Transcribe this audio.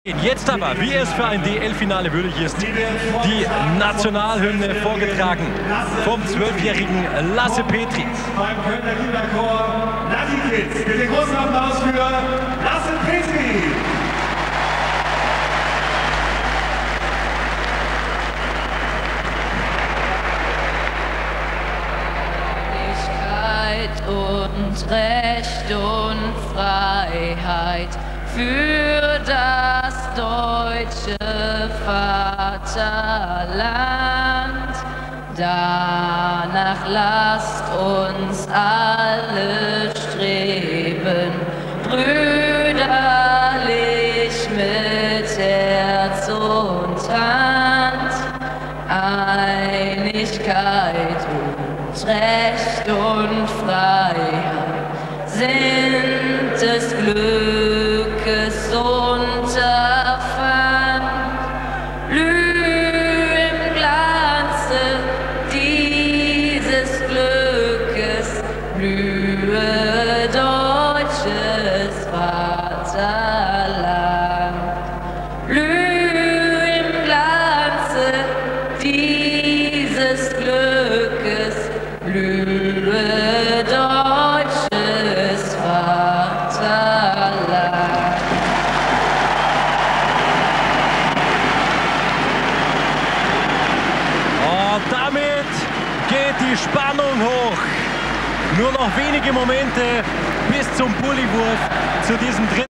Jetzt aber, wie es für ein DL-Finale würdig ist, die Nationalhymne vorgetragen vom 12-jährigen Lasse Petri. Beim Kölner Kinderchor Lucky Kids. Bitte großen Applaus für Lasse Petri. Und Recht und Freiheit für das deutsche Vaterland. Danach lasst uns alle streben, brüderlich mit Herz und Hand, Einigkeit und Recht und Freiheit sind des Glückes Unterpfand. Blüh im Glanze dieses Glückes, blühe deutsches Vaterland. Blüh im Glanze dieses Glückes, blühe deutsches Vaterland. Und damit geht die Spannung hoch. Nur noch wenige Momente bis zum Bulli-Wurf zu diesem dritten.